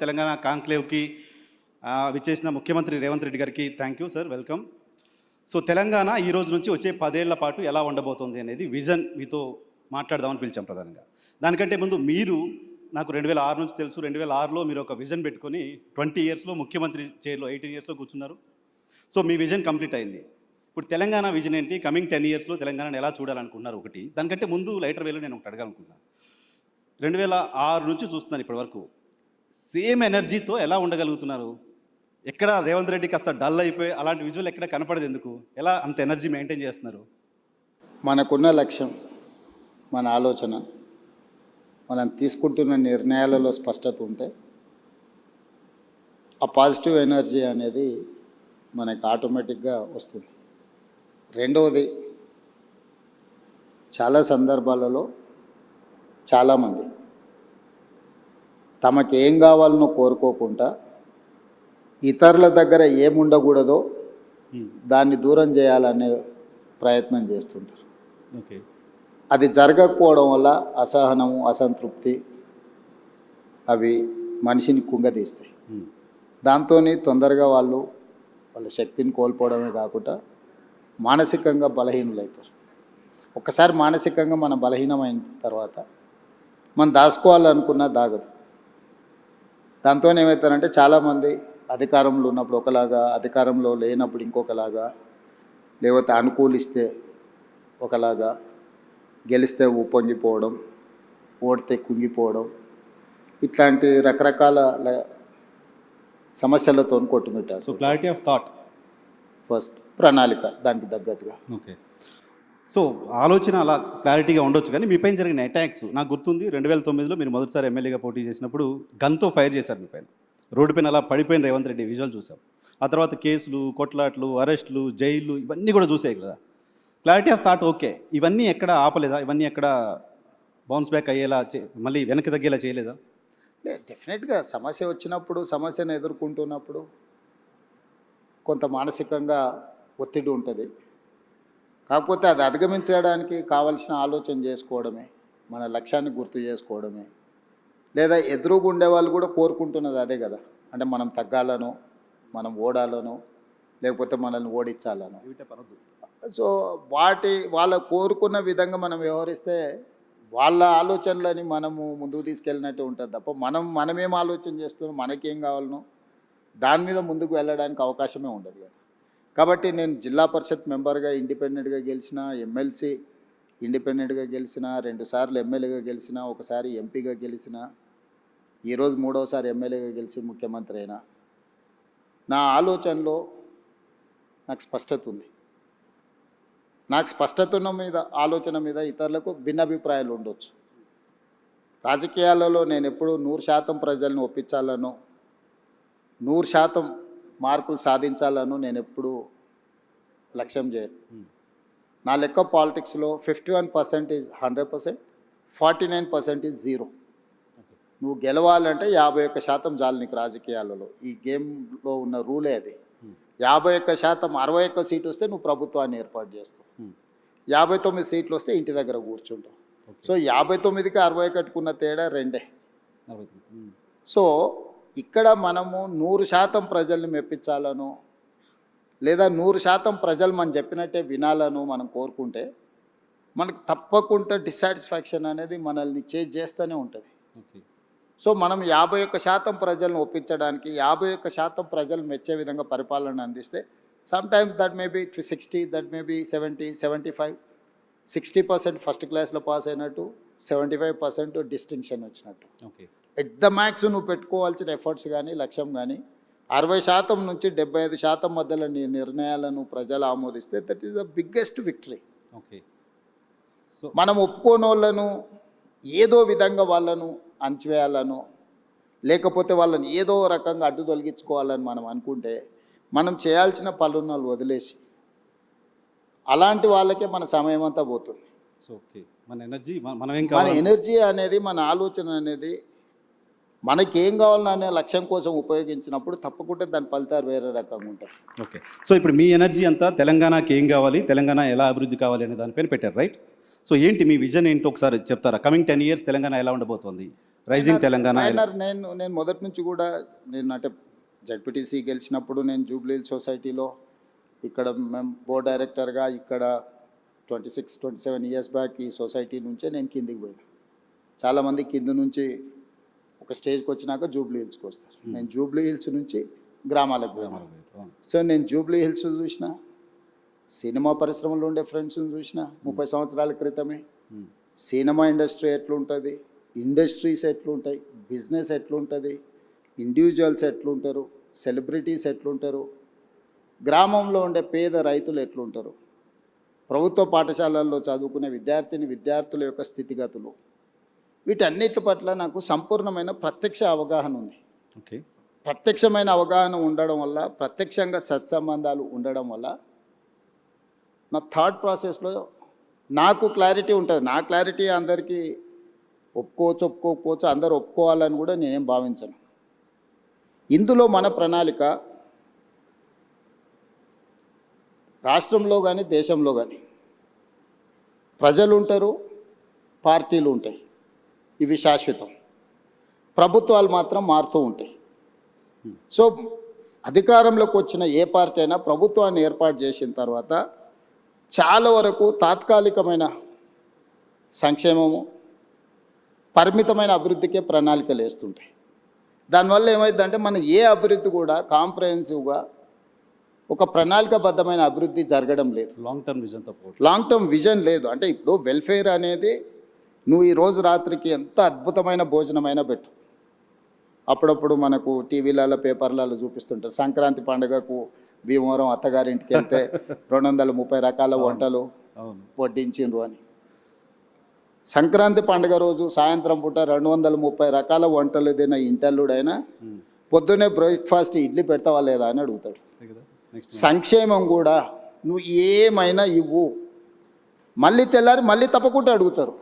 తెలంగాణ కాంక్లేవ్కి విచ్చేసిన ముఖ్యమంత్రి రేవంత్ రెడ్డి గారికి thank you sir, welcome. So Telangana ఈ రోజు నుంచి వచ్చే 10 ఏళ్ల పాటు ఎలా ఉండబోతుంది అనేది విజన్ మీతో మాట్లాడదామని పిలిచాం ప్రధానంగా. దానికంటే ముందు మీరు నాకు 2006 నుంచి తెలుసు, 2006లో మీరు ఒక విజన్ పెట్టుకొని 20 ఇయర్స్లో ముఖ్యమంత్రి చైర్లో 18 ఇయర్స్లో కూర్చున్నారు. సో మీ విజన్ కంప్లీట్ అయింది. ఇప్పుడు తెలంగాణ విజన్ ఏంటి? కమింగ్ 10 ఇయర్స్లో తెలంగాణను ఎలా చూడాలనుకున్నారు ఒకటి. దానికంటే ముందు లైటర్ వేలో నేను ఒకటి అడగాలనుకున్నాను. 2006 నుంచి చూస్తున్నాను ఇప్పటి వరకు సేమ్ ఎనర్జీతో ఎలా ఉండగలుగుతున్నారు? ఎక్కడ రేవంత్ రెడ్డి కాస్త డల్ అయిపోయి అలాంటి విజువల్ ఎక్కడ కనపడదు ఎందుకు? ఎలా అంత ఎనర్జీ మెయింటైన్ చేస్తున్నారు? మనకున్న లక్ష్యం, మన ఆలోచన, మనం తీసుకుంటున్న నిర్ణయాలలో స్పష్టత ఉంటే ఆ పాజిటివ్ ఎనర్జీ అనేది మనకు ఆటోమేటిక్గా వస్తుంది. రెండవది, చాలా సందర్భాలలో చాలామంది తమకు ఏం కావాలనో కోరుకోకుండా ఇతరుల దగ్గర ఏముండకూడదో దాన్ని దూరం చేయాలనే ప్రయత్నం చేస్తుంటారు. ఓకే, అది జరగకపోవడం వల్ల అసహనము, అసంతృప్తి అవి మనిషిని కుంగదీస్తాయి. దాంతో తొందరగా వాళ్ళ శక్తిని కోల్పోవడమే కాకుండా మానసికంగా బలహీనులవుతారు. ఒకసారి మానసికంగా మనం బలహీనమైన తర్వాత మనం దాచుకోవాలనుకున్నా దాగదు. దాంతో ఏమవుతారంటే చాలామంది అధికారంలో ఉన్నప్పుడు ఒకలాగా, అధికారంలో లేనప్పుడు ఇంకొకలాగా, లేకపోతే అనుకూలిస్తే ఒకలాగా, గెలిస్తే ఉప్పొంగిపోవడం, ఓడితే కుంగిపోవడం, ఇట్లాంటి రకరకాల సమస్యలతో కొట్టుమిట్టారు. So clarity of thought first, ప్రణాళిక దానికి తగ్గట్టుగా. ఓకే, సో ఆలోచన అలా క్లారిటీగా ఉండొచ్చు. కానీ మీ పైన జరిగిన అటాక్స్ నాకు గుర్తుంది. 2009లో మీరు మొదటిసారి ఎమ్మెల్యేగా పోటీ చేసినప్పుడు గన్తో ఫైర్ చేశారు మీ పైన. రోడ్డు పైన అలా పడిపోయిన రేవంత్ రెడ్డి విజువల్ చూసాం. ఆ తర్వాత కేసులు, కొట్లాట్లు, అరెస్టులు, జైళ్ళు ఇవన్నీ కూడా చూసాయి కదా. క్లారిటీ ఆఫ్ థాట్ ఓకే, ఇవన్నీ ఎక్కడ ఆపలేదా? ఇవన్నీ ఎక్కడ బౌన్స్ బ్యాక్ అయ్యేలా మళ్ళీ వెనక్కి తగ్గేలా చేయలేదా? డెఫినెట్గా సమస్య వచ్చినప్పుడు, సమస్యను ఎదుర్కొంటున్నప్పుడు కొంత మానసికంగా ఒత్తిడి ఉంటుంది. కాకపోతే అది అధిగమించడానికి కావలసిన ఆలోచన చేసుకోవడమే, మన లక్ష్యాన్ని గుర్తు చేసుకోవడమే. లేదా ఎదురుగా ఉండే వాళ్ళు కూడా కోరుకుంటున్నది అదే కదా. అంటే మనం తగ్గాలనో, మనం ఓడాలనో, లేకపోతే మనల్ని ఓడించాలనో. సో వాళ్ళ కోరుకున్న విధంగా మనం వ్యవహరిస్తే వాళ్ళ ఆలోచనలని మనము ముందుకు తీసుకెళ్ళినట్టు ఉంటుంది తప్ప మనమేం ఆలోచన చేస్తున్నాం, మనకేం కావాలనో దాని మీద ముందుకు వెళ్ళడానికి అవకాశమే ఉండదు కదా. కాబట్టి నేను జిల్లా పరిషత్ మెంబర్గా ఇండిపెండెంట్గా గెలిచిన, ఎమ్మెల్సీ ఇండిపెండెంట్గా గెలిచిన, 2 సార్లు ఎమ్మెల్యేగా గెలిచిన, ఒకసారి ఎంపీగా గెలిచిన, ఈరోజు 3వసారి ఎమ్మెల్యేగా గెలిచి ముఖ్యమంత్రి అయినా. నా ఆలోచనలో నాకు స్పష్టత ఉంది. నాకు స్పష్టత ఉన్న మీద, ఆలోచన మీద ఇతరులకు భిన్నాభిప్రాయాలు ఉండొచ్చు. రాజకీయాలలో నేను ఎప్పుడు 100% ప్రజలను ఒప్పించాలనో, 100% మార్కులు సాధించాలను నేను ఎప్పుడు లక్ష్యం చేయను. నా లెక్క పాలిటిక్స్లో 51% ఈజ్ 100%, 49% ఈజ్ 0. నువ్వు గెలవాలంటే 51% చాలు నీకు రాజకీయాలలో. ఈ గేమ్లో ఉన్న రూలే అది. 51%, 61 సీటు వస్తే నువ్వు ప్రభుత్వాన్ని ఏర్పాటు చేస్తావు. 59 సీట్లు వస్తే ఇంటి దగ్గర కూర్చుంటావు. సో 59కి 61కు తేడా 2. సో ఇక్కడ మనము 100% ప్రజల్ని మెప్పించాలను, లేదా 100% ప్రజలు మనం చెప్పినట్టే వినాలను మనం కోరుకుంటే మనకు తప్పకుండా డిస్సాటిస్ఫాక్షన్ అనేది మనల్ని చేస్తూనే ఉంటుంది. సో మనం 51% ప్రజలను ఒప్పించడానికి, 51% ప్రజలు మెచ్చే విధంగా పరిపాలన అందిస్తే sometimes that may be 60, that may be 70, 75, 60% first క్లాస్లో పాస్ అయినట్టు, 75% డిస్టింక్షన్ వచ్చినట్టు. ఓకే, ఎట్ ద మ్యాక్స్ నువ్వు పెట్టుకోవాల్సిన ఎఫర్ట్స్ కానీ, లక్ష్యం కానీ 60% నుంచి 75% మధ్యలో నీ నిర్ణయాలను ప్రజలు ఆమోదిస్తే that is the biggest victory. Okay, so మనం ఒప్పుకోని వాళ్ళను ఏదో విధంగా వాళ్ళను అణచివేయాలను, లేకపోతే వాళ్ళని ఏదో రకంగా అడ్డు తొలగించుకోవాలని మనం అనుకుంటే మనం చేయాల్సిన పనులను వదిలేసి అలాంటి వాళ్ళకే మన సమయం అంతా పోతుంది. సో ఓకే, మన ఎనర్జీ అనేది, మన ఆలోచన అనేది మనకేం కావాలనే లక్ష్యం కోసం ఉపయోగించినప్పుడు తప్పకుండా దాని ఫలితాలు వేరే రకంగా ఉంటాయి. ఓకే, సో ఇప్పుడు మీ ఎనర్జీ అంతా తెలంగాణకి ఏం కావాలి, తెలంగాణ ఎలా అభివృద్ధి కావాలి అనే దానిపైన పెట్టారు, రైట్? సో ఏంటి మీ విజన్ ఏంటో ఒకసారి చెప్తారా? కమింగ్ 10 ఇయర్స్ తెలంగాణ ఎలా ఉండబోతోంది? రైజింగ్ తెలంగాణ నేను మొదటి నుంచి కూడా నేను అంటే జడ్పీటీసీ గెలిచినప్పుడు నేను జూబ్లీ సొసైటీలో ఇక్కడ మేము బోర్డ్ డైరెక్టర్గా ఇక్కడ 27 ఇయర్స్ బ్యాక్ ఈ సొసైటీ నుంచే నేను కిందికి పోయినా. చాలామంది కింద నుంచి ఒక స్టేజ్కి వచ్చినాక జూబ్లీ హిల్స్కి వస్తారు. నేను జూబ్లీ హిల్స్ నుంచి గ్రామాలకు పోయినా. సో నేను జూబ్లీ హిల్స్ చూసిన, సినిమా పరిశ్రమలో ఉండే ఫ్రెండ్స్ని చూసిన 30 సంవత్సరాల క్రితమే. సినిమా ఇండస్ట్రీ ఎట్లుంటుంది, ఇండస్ట్రీస్ ఎట్లుంటాయి, బిజినెస్ ఎట్లుంటుంది, ఇండివిజువల్స్ ఎట్లుంటారు, సెలబ్రిటీస్ ఎట్లుంటారు, గ్రామంలో ఉండే పేద రైతులు ఎట్లుంటారు, ప్రభుత్వ పాఠశాలల్లో చదువుకునే విద్యార్థుల యొక్క స్థితిగతులు, వీటన్నిటి పట్ల నాకు సంపూర్ణమైన ప్రత్యక్ష అవగాహన ఉంది. ఓకే, ప్రత్యక్షమైన అవగాహన ఉండడం వల్ల, ప్రత్యక్షంగా సత్సంబంధాలు ఉండడం వల్ల నా థాట్ ప్రాసెస్లో నాకు క్లారిటీ ఉంటుంది. నా క్లారిటీ అందరికీ ఒప్పుకోకపోవచ్చు, అందరూ ఒప్పుకోవాలని కూడా నేనేం భావించను. ఇందులో మన ప్రణాళిక రాష్ట్రంలో కానీ దేశంలో కానీ ప్రజలు ఉంటారు, పార్టీలు ఉంటాయి, ఇవి శాశ్వతం. ప్రభుత్వాలు మాత్రం మారుతూ ఉంటాయి. సో అధికారంలోకి వచ్చిన ఏ పార్టీ అయినా ప్రభుత్వాన్ని ఏర్పాటు చేసిన తర్వాత చాలా వరకు తాత్కాలికమైన సంక్షేమము, పరిమితమైన అభివృద్ధికే ప్రణాళికలు వేస్తుంటాయి. దానివల్ల ఏమైందంటే మన ఏ అభివృద్ధి కూడా కాంప్రహెన్సివ్గా ఒక ప్రణాళికాబద్ధమైన అభివృద్ధి జరగడం లేదు. లాంగ్ టర్మ్ విజన్ లేదు. అంటే ఇప్పుడు వెల్ఫేర్ అనేది నువ్వు ఈరోజు రాత్రికి ఎంత అద్భుతమైన భోజనమైనా పెట్టు, అప్పుడప్పుడు మనకు టీవీలలో పేపర్లలో చూపిస్తుంటారు సంక్రాంతి పండుగకు భీమవరం అత్తగారింటికి వెళ్తే 230 రకాల వంటలు వడ్డించిండ్రు అని. సంక్రాంతి పండుగ రోజు సాయంత్రం పూట 230 రకాల వంటలు తిన్న ఇంటల్లుడైనా పొద్దున్నే బ్రేక్ఫాస్ట్ ఇడ్లీ పెడతావా లేదా అని అడుగుతాడు. సంక్షేమం కూడా నువ్వు ఏమైనా ఇవ్వు, మళ్ళీ తెల్లారి మళ్ళీ తప్పకుండా అడుగుతారు.